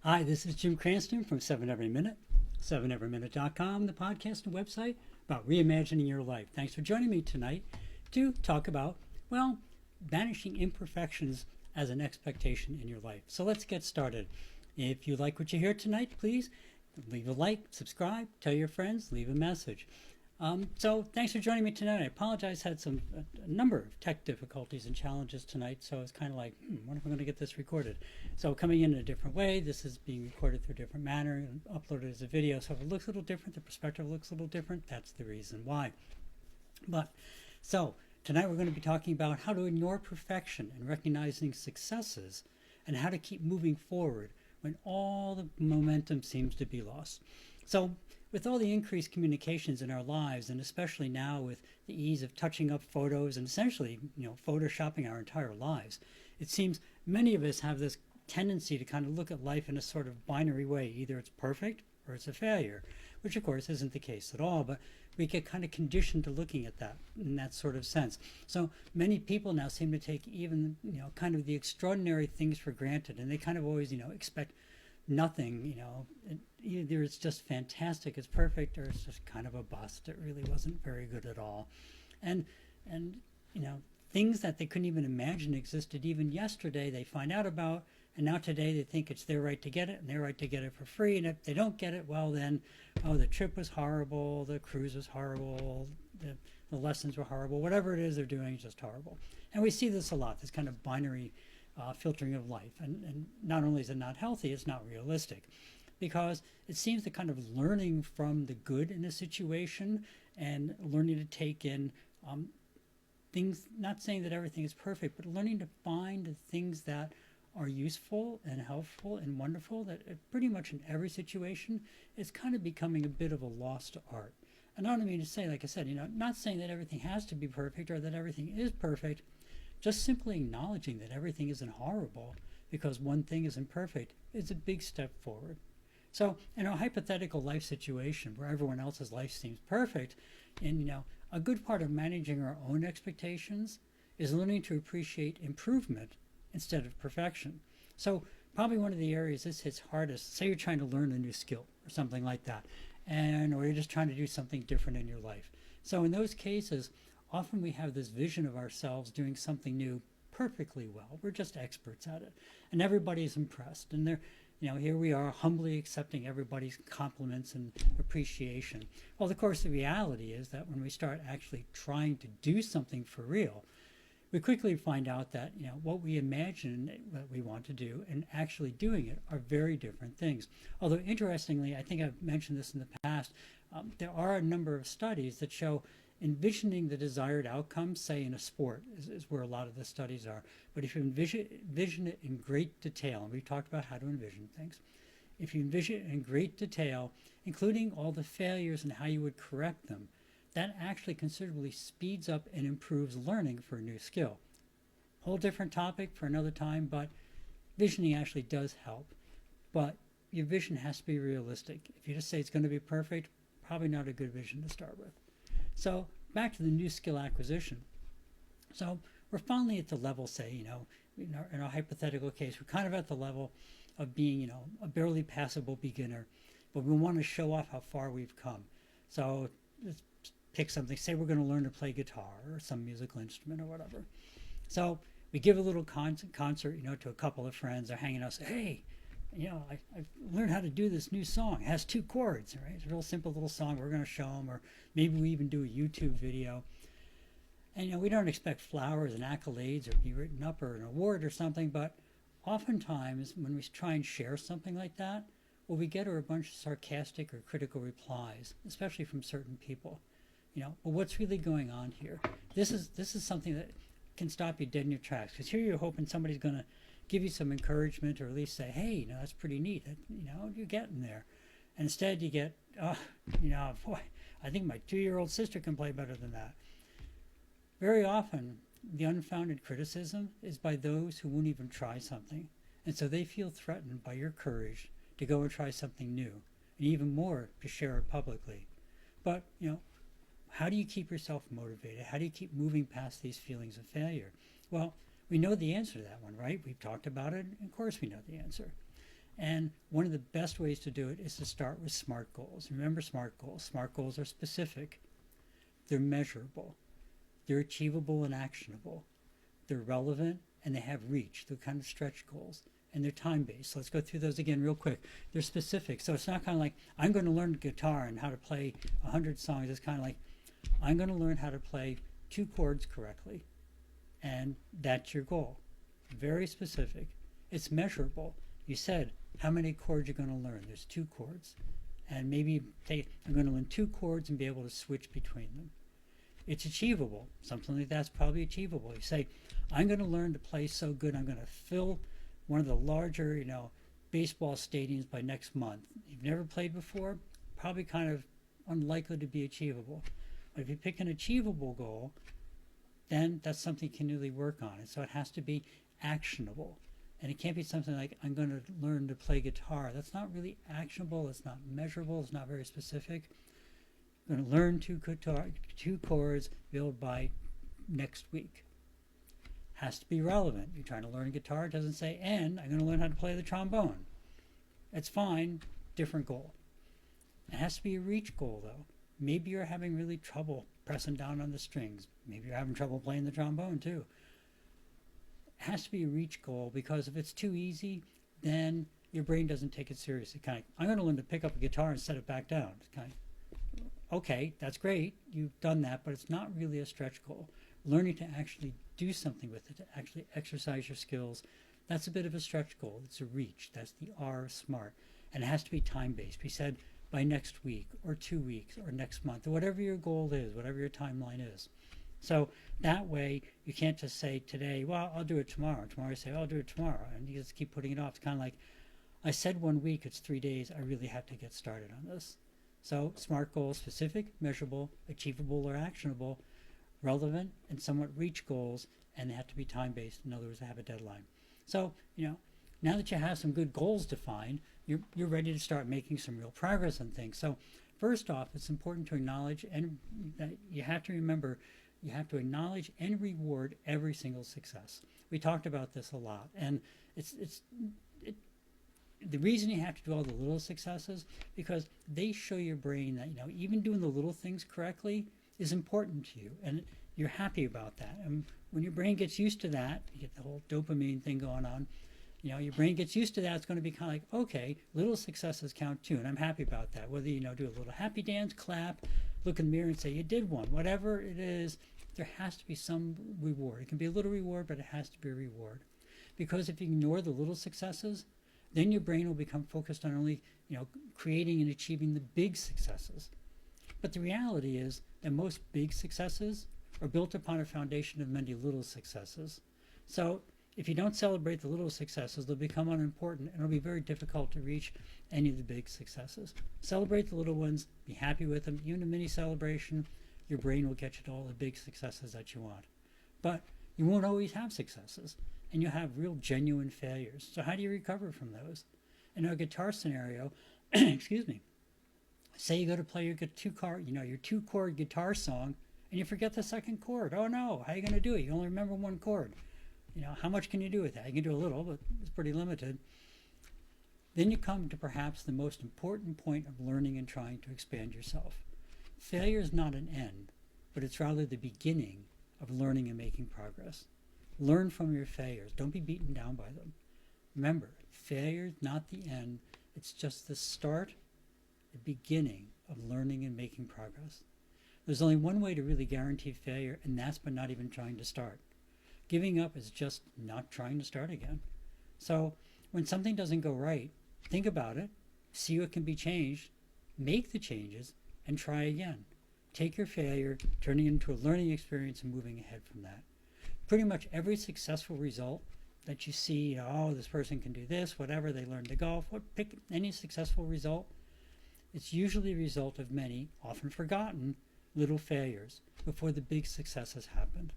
Hi, this is Jim Cranston from 7 Every Minute, 7everyminute.com, the podcast and website about reimagining your life. Thanks for joining me tonight to talk about, well, banishing imperfections as an expectation in your life. So let's get started. If you like what you hear tonight, please leave a like, subscribe, tell your friends, leave a message. So thanks for joining me tonight. I apologize, had a number of tech difficulties and challenges tonight, so it's kind of like, what if I'm going to get this recorded? So coming in a different way, this is being recorded through a different manner and uploaded as a video. So if it looks a little different, the perspective looks a little different, that's the reason why. So tonight we're going to be talking about how to ignore perfection and recognizing successes and how to keep moving forward when all the momentum seems to be lost. So with all the increased communications in our lives, and especially now with the ease of touching up photos and essentially, photoshopping our entire lives, it seems many of us have this tendency to kind of look at life in a sort of binary way. Either it's perfect or it's a failure, which of course isn't the case at all, but we get kind of conditioned to looking at that in that sort of sense. So many people now seem to take even, kind of the extraordinary things for granted, and they kind of always, expect nothing, either it's just fantastic, it's perfect, or it's just kind of a bust. It really wasn't very good at all. And things that they couldn't even imagine existed even yesterday, they find out about, and now today they think it's their right to get it, and their right to get it for free. And if they don't get it, well then, the trip was horrible, the cruise was horrible, the lessons were horrible, whatever it is they're doing is just horrible. And we see this a lot, this kind of binary filtering of life. And not only is it not healthy, it's not realistic, because it seems that kind of learning from the good in a situation and learning to take in things, not saying that everything is perfect, but learning to find the things that are useful and helpful and wonderful, that pretty much in every situation is kind of becoming a bit of a lost art. And I don't mean to say, like I said, not saying that everything has to be perfect or that everything is perfect, just simply acknowledging that everything isn't horrible because one thing isn't perfect is a big step forward. So in a hypothetical life situation where everyone else's life seems perfect, and a good part of managing our own expectations is learning to appreciate improvement instead of perfection. So probably one of the areas this hits hardest, say you're trying to learn a new skill or something like that, or you're just trying to do something different in your life. So in those cases, often we have this vision of ourselves doing something new perfectly well. We're just experts at it, and everybody's impressed. And they're, here we are humbly accepting everybody's compliments and appreciation. Well, of course, the reality is that when we start actually trying to do something for real, we quickly find out that what we imagine that we want to do and actually doing it are very different things. Although interestingly, I think I've mentioned this in the past, there are a number of studies that show envisioning the desired outcome, say in a sport, is where a lot of the studies are. But if you envision it in great detail, and we've talked about how to envision things, if you envision it in great detail, including all the failures and how you would correct them, that actually considerably speeds up and improves learning for a new skill. Whole different topic for another time, but visioning actually does help. But your vision has to be realistic. If you just say it's going to be perfect, probably not a good vision to start with. So back to the new skill acquisition. So we're finally at the level, say, in our hypothetical case, we're kind of at the level of being, a barely passable beginner, but we want to show off how far we've come. So let's pick something, say we're going to learn to play guitar or some musical instrument or whatever. So we give a little concert, to a couple of friends. They're hanging out, say, hey, I've learned how to do this new song. It has 2 chords, right? It's a real simple little song. We're going to show them, or maybe we even do a YouTube video. And, we don't expect flowers and accolades or be written up or an award or something, but oftentimes when we try and share something like that, what we get are a bunch of sarcastic or critical replies, especially from certain people. Well, what's really going on here? This is something that can stop you dead in your tracks, because here you're hoping somebody's going to give you some encouragement, or at least say, hey, that's pretty neat. You're getting there. And instead you get, boy, I think my 2-year-old sister can play better than that. Very often, the unfounded criticism is by those who won't even try something. And so they feel threatened by your courage to go and try something new, and even more to share it publicly. But, how do you keep yourself motivated? How do you keep moving past these feelings of failure? Well, we know the answer to that one, right? We've talked about it. Of course we know the answer. And one of the best ways to do it is to start with SMART goals. Remember SMART goals. SMART goals are specific, they're measurable, they're achievable and actionable, they're relevant, and they have reach. They're kind of stretch goals. And they're time-based. So let's go through those again real quick. They're specific. So it's not kind of like, I'm going to learn guitar and how to play 100 songs. It's kind of like, I'm going to learn how to play 2 chords correctly. And that's your goal. Very specific. It's measurable. You said, how many chords you're going to learn? There's 2 chords. And maybe I'm going to learn 2 chords and be able to switch between them. It's achievable. Something like that's probably achievable. You say, I'm going to learn to play so good, I'm going to fill one of the larger, baseball stadiums by next month. You've never played before, probably kind of unlikely to be achievable. But if you pick an achievable goal, then that's something you can really work on. And so it has to be actionable. And it can't be something like, I'm going to learn to play guitar. That's not really actionable. It's not measurable. It's not very specific. I'm going to learn 2 chords built by next week. Has to be relevant. You're trying to learn guitar. It doesn't say, and I'm going to learn how to play the trombone. It's fine. Different goal. It has to be a reach goal, though. Maybe you're having really trouble pressing down on the strings. Maybe you're having trouble playing the trombone, too. It has to be a reach goal, because if it's too easy, then your brain doesn't take it seriously. Kind of, I'm going to learn to pick up a guitar and set it back down. It's kind of, okay, that's great. You've done that, but it's not really a stretch goal. Learning to actually do something with it, to actually exercise your skills, that's a bit of a stretch goal. It's a reach. That's the R of SMART. And it has to be time-based. We said by next week or 2 weeks or next month or whatever your goal is, whatever your timeline is. So that way you can't just say today, well, I'll do it tomorrow. Tomorrow you say, I'll do it tomorrow. And you just keep putting it off. It's kind of like, I said 1 week, it's 3 days. I really have to get started on this. So SMART goals, specific, measurable, achievable or actionable, relevant, and somewhat reach goals, and they have to be time-based. In other words, they have a deadline. So, now that you have some good goals defined, you're ready to start making some real progress on things. So first off, it's important to acknowledge, and that you have to remember, you have to acknowledge and reward every single success. We talked about this a lot, and the reason you have to do all the little successes, because they show your brain that, even doing the little things correctly is important to you, and you're happy about that. And when your brain gets used to that, you get the whole dopamine thing going on, your brain gets used to that, it's going to be kind of like, okay, little successes count too, and I'm happy about that. Whether, do a little happy dance, clap, look in the mirror and say you did one, whatever it is, there has to be some reward. It can be a little reward, but it has to be a reward. Because if you ignore the little successes, then your brain will become focused on only, creating and achieving the big successes. But the reality is that most big successes are built upon a foundation of many little successes. So if you don't celebrate the little successes, they'll become unimportant, and it'll be very difficult to reach any of the big successes. Celebrate the little ones, be happy with them. Even a mini celebration, your brain will get you to all the big successes that you want. But you won't always have successes, and you'll have real genuine failures. So how do you recover from those? In a guitar scenario, excuse me, say you go to play your 2-chord guitar song, and you forget the second chord. Oh no, how are you going to do it? You only remember 1 chord. How much can you do with that? You can do a little, but it's pretty limited. Then you come to perhaps the most important point of learning and trying to expand yourself. Failure is not an end, but it's rather the beginning of learning and making progress. Learn from your failures. Don't be beaten down by them. Remember, failure is not the end. It's just the start, the beginning of learning and making progress. There's only one way to really guarantee failure, and that's by not even trying to start. Giving up is just not trying to start again. So when something doesn't go right, think about it, see what can be changed, make the changes, and try again. Take your failure, turning it into a learning experience, and moving ahead from that. Pretty much every successful result that you see, this person can do this, whatever, they learned to golf, pick any successful result, it's usually a result of many, often forgotten, little failures before the big successes happened.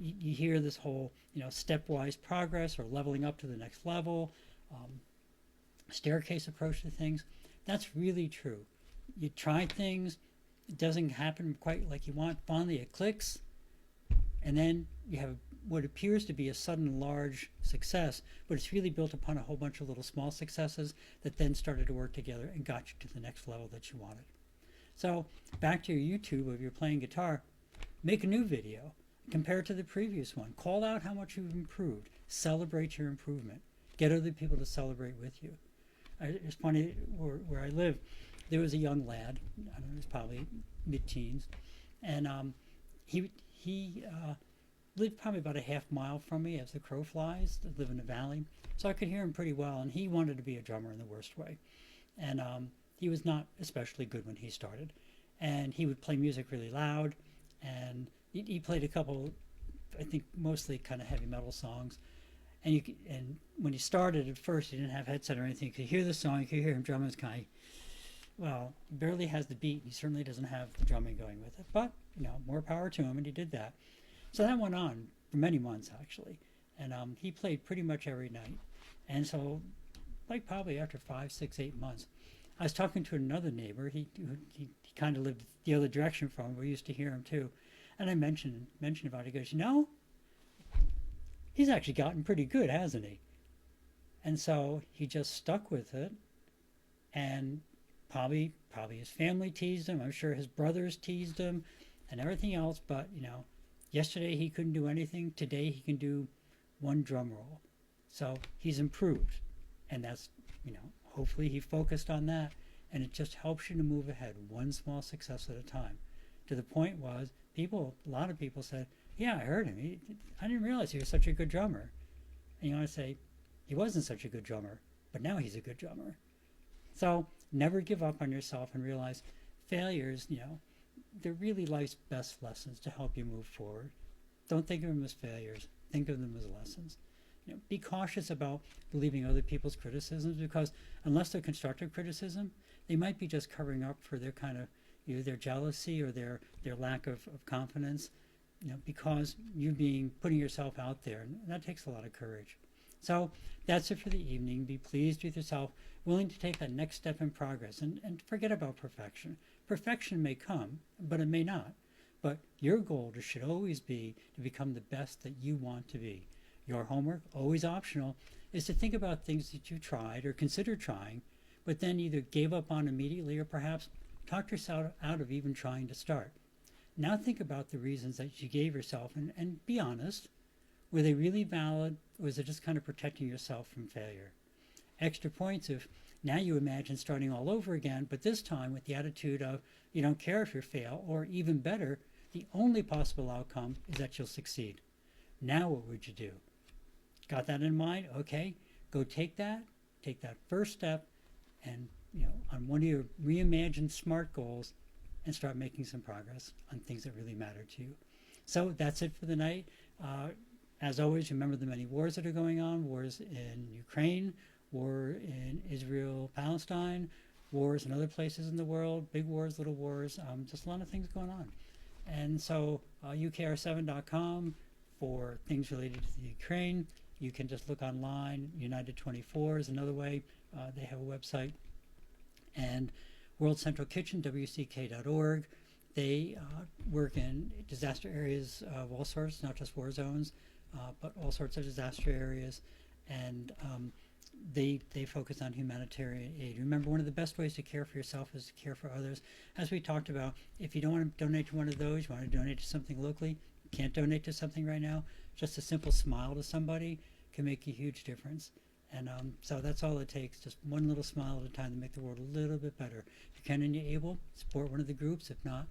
You hear this whole, stepwise progress or leveling up to the next level, staircase approach to things. That's really true. You try things, it doesn't happen quite like you want. Finally, it clicks, and then you have what appears to be a sudden large success, but it's really built upon a whole bunch of little small successes that then started to work together and got you to the next level that you wanted. So back to your YouTube, if you're playing guitar, make a new video, compare it to the previous one, call out how much you've improved, celebrate your improvement, get other people to celebrate with you. It's funny, where I live, there was a young lad, I don't know, he was probably mid-teens, and he lived probably about a half mile from me as the crow flies. I live in the valley, so I could hear him pretty well, and he wanted to be a drummer in the worst way. And he was not especially good when he started, and he would play music really loud, and he played a couple, I think mostly kind of heavy metal songs. And when he started at first, he didn't have headset or anything. You could hear the song, you could hear him drumming. It's kind of, well, he barely has the beat. He certainly doesn't have the drumming going with it. But, more power to him, and he did that. So that went on for many months, actually. And he played pretty much every night. And so, like probably after 5, 6, 8 months, I was talking to another neighbor. He kind of lived the other direction from him. We used to hear him too. And I mentioned about it. He goes, he's actually gotten pretty good, hasn't he? And so he just stuck with it, and probably his family teased him. I'm sure his brothers teased him and everything else, but yesterday he couldn't do anything. Today he can do one drum roll. So he's improved, and that's, hopefully he focused on that, and it just helps you to move ahead one small success at a time. To the point was, a lot of people said, yeah, I heard him. I didn't realize he was such a good drummer. And I say, he wasn't such a good drummer, but now he's a good drummer. So never give up on yourself, and realize failures, they're really life's best lessons to help you move forward. Don't think of them as failures. Think of them as lessons. Be cautious about believing other people's criticisms, because unless they're constructive criticism, they might be just covering up for their kind of either their jealousy or their lack of confidence. Because you're putting yourself out there, and that takes a lot of courage. So that's it for the evening. Be pleased with yourself, willing to take that next step in progress, and forget about perfection. Perfection may come, but it may not. But your goal should always be to become the best that you want to be. Your homework, always optional, is to think about things that you tried or considered trying, but then either gave up on immediately, or perhaps talked yourself out of even trying to start. Now think about the reasons that you gave yourself, and be honest. Were they really valid, or was it just kind of protecting yourself from failure? Extra points if now you imagine starting all over again, but this time with the attitude of you don't care if you fail, or even better, the only possible outcome is that you'll succeed. Now what would you do? Got that in mind? Okay, go take that first step, and on one of your reimagined SMART goals, and start making some progress on things that really matter to you. So that's it for the night. As always, remember the many wars that are going on: wars in Ukraine, war in Israel, Palestine, wars in other places in the world, big wars, little wars, just a lot of things going on. And so ukr7.com for things related to the Ukraine. You can just look online. United 24 is another way. They have a website. And World Central Kitchen, WCK.org. They work in disaster areas of all sorts, not just war zones, but all sorts of disaster areas. And they focus on humanitarian aid. Remember, one of the best ways to care for yourself is to care for others. As we talked about, if you don't want to donate to one of those, you want to donate to something locally, you can't donate to something right now, just a simple smile to somebody can make a huge difference. And so that's all it takes, just one little smile at a time to make the world a little bit better. If you can and you're able, support one of the groups. If not,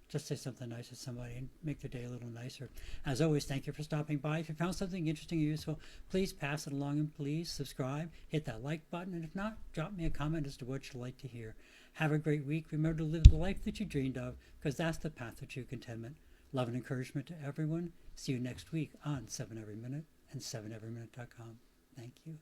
just say something nice to somebody and make their day a little nicer. As always, thank you for stopping by. If you found something interesting or useful, please pass it along, and please subscribe, hit that like button, and if not, drop me a comment as to what you'd like to hear. Have a great week. Remember to live the life that you dreamed of, because that's the path to true contentment. Love and encouragement to everyone. See you next week on 7 Every Minute and 7everyminute.com. Thank you.